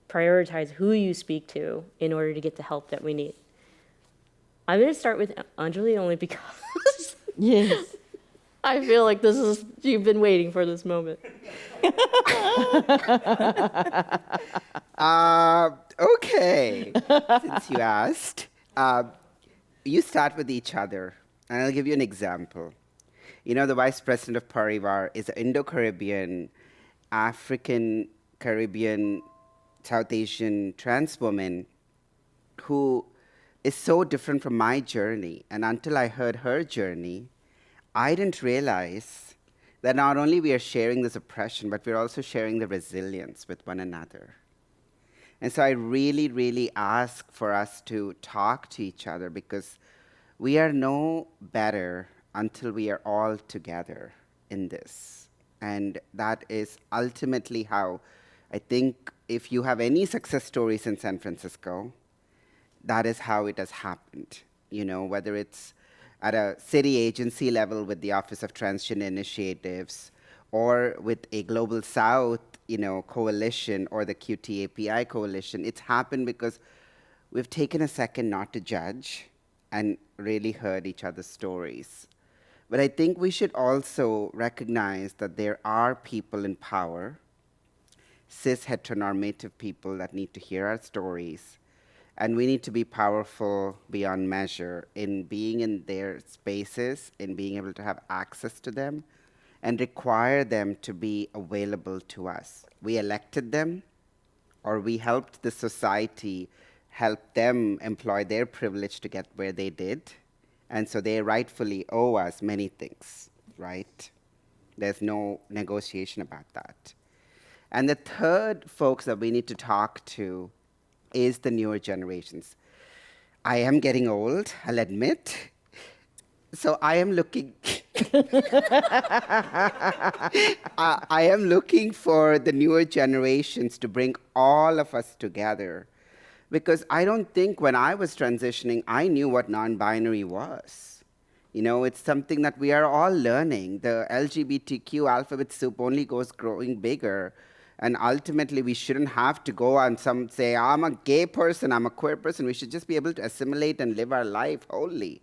prioritize who you speak to in order to get the help that we need. I'm going to start with Anjali only because Yes. I feel like you've been waiting for this moment. Okay, since you asked, you start with each other, and I'll give you an example. You know, the vice president of Parivar is an Indo-Caribbean, African, Caribbean, South Asian trans woman who is so different from my journey. And until I heard her journey, I didn't realize that not only we are sharing this oppression, but we're also sharing the resilience with one another. And so I really, really ask for us to talk to each other, because we are no better until we are all together in this. And that is ultimately how I think if you have any success stories in San Francisco, that is how it has happened. You know, whether it's at a city agency level with the Office of Transgender Initiatives, or with a Global South, coalition, or the QT API coalition, it's happened because we've taken a second not to judge and really heard each other's stories. But I think we should also recognize that there are people in power, cis heteronormative people, that need to hear our stories. And we need to be powerful beyond measure in being in their spaces, in being able to have access to them, and require them to be available to us. We elected them, or we helped the society help them employ their privilege to get where they did. And so they rightfully owe us many things, right? There's no negotiation about that. And the third folks that we need to talk to is the newer generations. I am getting old, I'll admit. So I am looking I am looking for the newer generations to bring all of us together. Because I don't think when I was transitioning, I knew what non-binary was. It's something that we are all learning. The LGBTQ alphabet soup only goes growing bigger. And ultimately, we shouldn't have to go and say, I'm a gay person, I'm a queer person. We should just be able to assimilate and live our life wholly.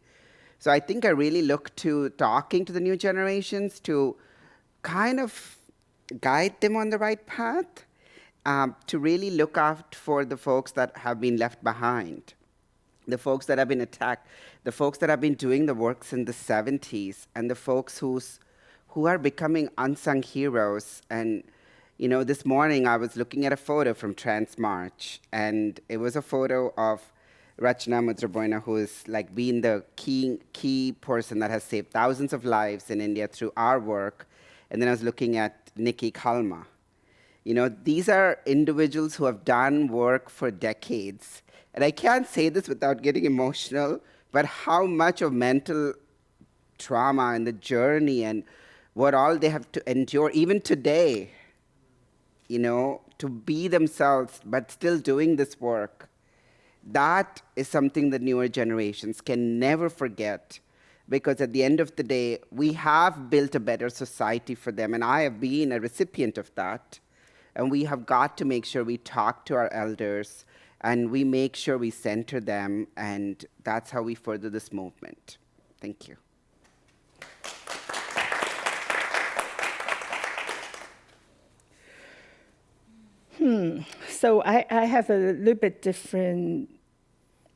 So I think I really look to talking to the new generations to kind of guide them on the right path, to really look out for the folks that have been left behind, the folks that have been attacked, the folks that have been doing the work since the 70s, and the folks who are becoming unsung heroes. And this morning I was looking at a photo from Trans March, and it was a photo of Rachna Mudraboina, who is been the key person that has saved thousands of lives in India through our work. And then I was looking at Nikki Kalma. These are individuals who have done work for decades. And I can't say this without getting emotional, but how much of mental trauma and the journey and what all they have to endure, even today, to be themselves, but still doing this work. That is something that newer generations can never forget, because at the end of the day, we have built a better society for them, and I have been a recipient of that. And we have got to make sure we talk to our elders, and we make sure we center them, and that's how we further this movement. Thank you. So I have a little bit different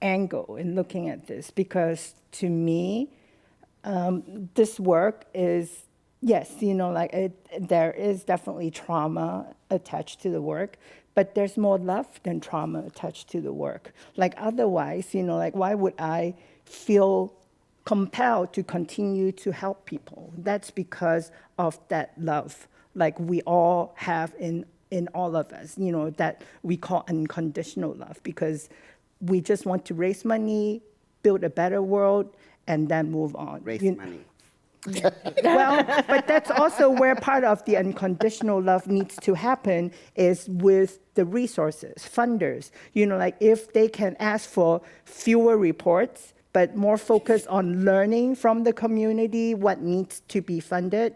angle in looking at this, because to me, this work is, yes, there is definitely trauma attached to the work, but there's more love than trauma attached to the work. Otherwise, why would I feel compelled to continue to help people? That's because of that love, we all have in all of us, that we call unconditional love, because we just want to raise money, build a better world, and then move on. Raise money. Well, but that's also where part of the unconditional love needs to happen, is with the resources, funders. If they can ask for fewer reports, but more focus on learning from the community what needs to be funded,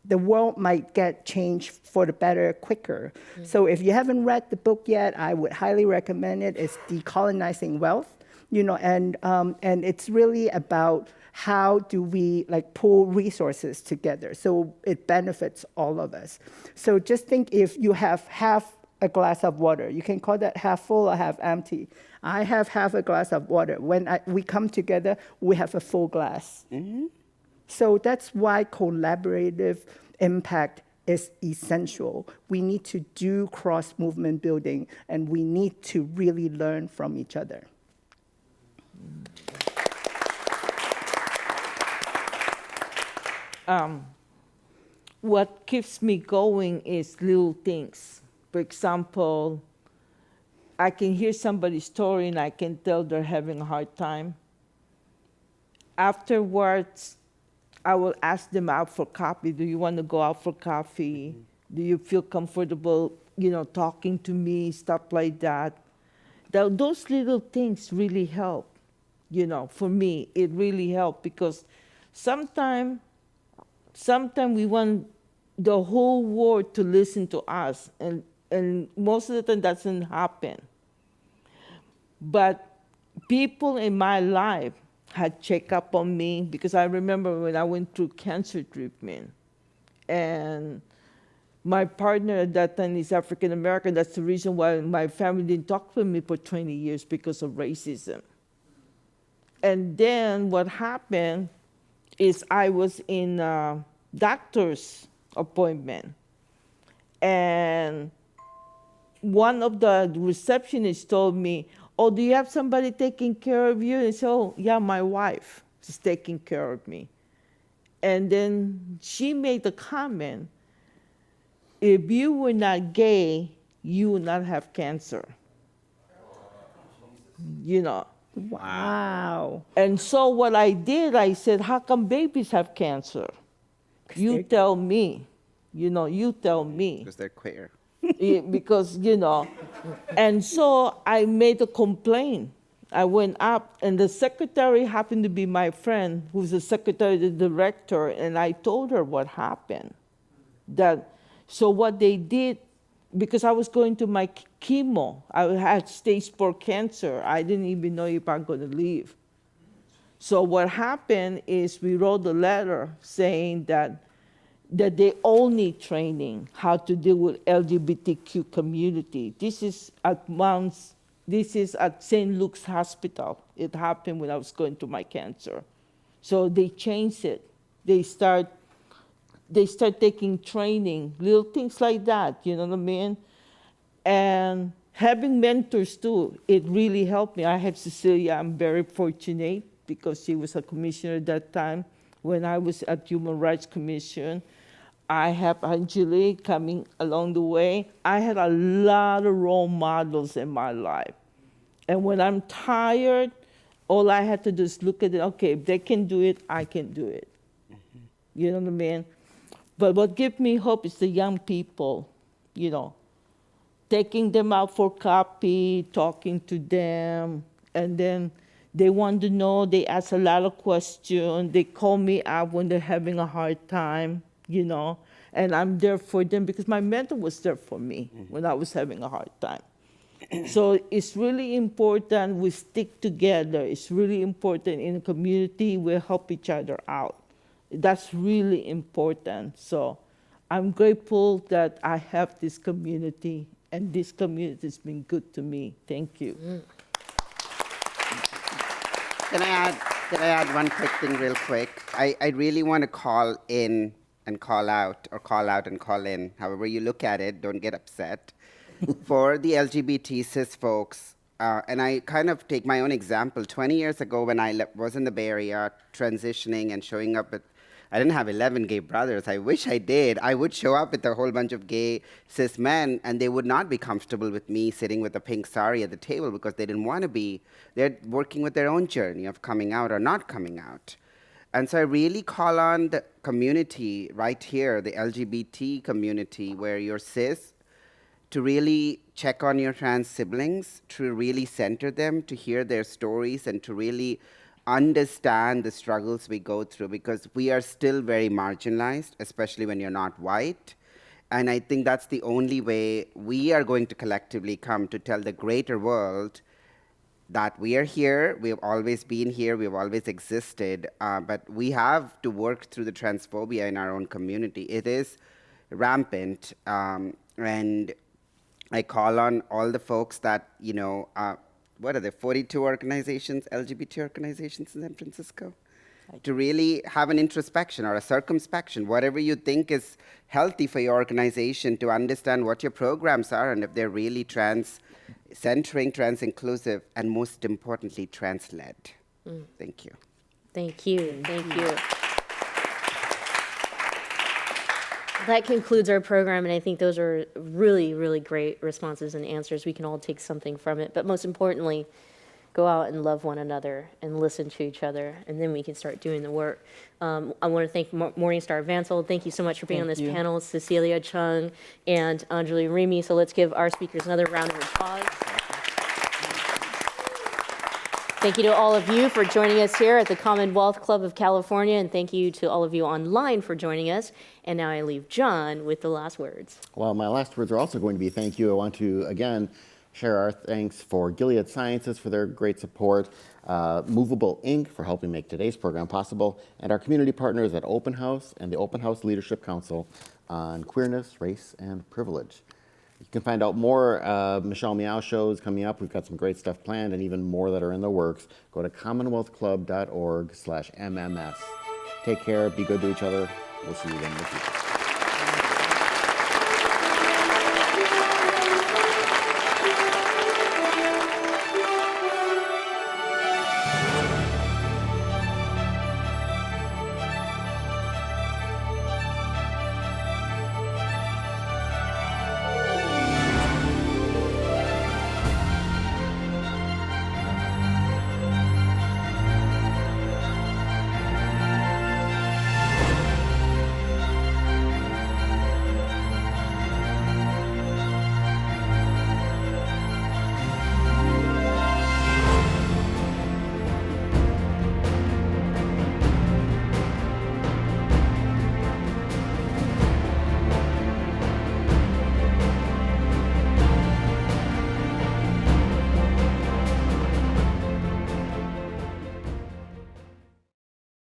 the world might get changed for the better quicker. So if you haven't read the book yet, I would highly recommend it. It's Decolonizing Wealth, and it's really about how do we like pull resources together so it benefits all of us. So just think if you have half a glass of water, you can call that half full or half empty. I have half a glass of water. When we come together, we have a full glass. So that's why collaborative impact is essential. We need to do cross-movement building, and we need to really learn from each other. What keeps me going is little things. For example, I can hear somebody's story and I can tell they're having a hard time. Afterwards, I will ask them out for coffee. Do you want to go out for coffee? Do you feel comfortable, talking to me, stuff like that? Those little things really help, for me. It really helped because sometimes we want the whole world to listen to us, and most of the time that doesn't happen. But people in my life had checked up on me because I remember when I went through cancer treatment, and my partner at that time is African American. That's the reason why my family didn't talk to me for 20 years because of racism. And then what happened is I was in a doctor's appointment, and one of the receptionists told me, "Oh, do you have somebody taking care of you?" And so, "Oh, yeah, my wife is taking care of me." And then she made the comment, "If you were not gay, you would not have cancer." Wow. And so what I did, I said, "How come babies have cancer? You tell me, you tell me." Because they're queer. Because, and so I made a complaint. I went up, and the secretary happened to be my friend, who's the secretary, the director, and I told her what happened. So what they did, because I was going to my chemo, I had stage 4 cancer. I didn't even know if I'm going to live. So what happened is we wrote a letter saying that they all need training how to deal with LGBTQ community. This is at St. Luke's Hospital. It happened when I was going through my cancer. So they changed it. They start taking training, little things like that, you know what I mean? And having mentors too, it really helped me. I have Cecilia, I'm very fortunate because she was a commissioner at that time when I was at Human Rights Commission. I have Angelique coming along the way. I had a lot of role models in my life. And when I'm tired, all I had to do is look at it, okay, if they can do it, I can do it. You know what I mean? But what gives me hope is the young people, taking them out for coffee, talking to them, and then they want to know, they ask a lot of questions, they call me up when they're having a hard time, and I'm there for them because my mentor was there for me when I was having a hard time. So it's really important we stick together. It's really important in a community we help each other out. That's really important. So I'm grateful that I have this community, and this community has been good to me. Thank you. Can I add one quick thing real quick? I really want to call in and call out, or call out and call in, however you look at it, don't get upset, for the LGBT cis folks. And I kind of take my own example. 20 years ago when I was in the Bay Area transitioning and showing up at, I didn't have 11 gay brothers. I wish I did. I would show up with a whole bunch of gay cis men, and they would not be comfortable with me sitting with a pink sari at the table because they didn't want to be. They're working with their own journey of coming out or not coming out. And so I really call on the community right here, the LGBT community, where you're cis, to really check on your trans siblings, to really center them, to hear their stories, and to really understand the struggles we go through, because we are still very marginalized, especially when you're not white. And I think that's the only way we are going to collectively come to tell the greater world that we are here, we've always been here, we've always existed, but we have to work through the transphobia in our own community. It is rampant, and I call on all the folks that, what are there, 42 organizations, LGBT organizations in San Francisco? To really have an introspection or a circumspection, whatever you think is healthy for your organization, to understand what your programs are and if they're really trans-centering, trans-inclusive, and most importantly, trans-led. Thank you. Thank you. Thank you. That concludes our program, and I think those are really, really great responses and answers. We can all take something from it, but most importantly, go out and love one another and listen to each other, and then we can start doing the work. I want to thank Morningstar Vansel. Thank you so much for being on this panel, Cecilia Chung and Anjali Rimi. So let's give our speakers another round of applause. Thank you to all of you for joining us here at the Commonwealth Club of California, and thank you to all of you online for joining us. And now I leave John with the last words. Well, my last words are also going to be thank you. I want to, again, share our thanks for Gilead Sciences for their great support, Movable Inc. for helping make today's program possible, and our community partners at Open House and the Open House Leadership Council on queerness, race, and privilege. You can find out more Michelle Meow shows coming up. We've got some great stuff planned and even more that are in the works. Go to commonwealthclub.org/MMS. Take care, be good to each other. We'll see you again in the future.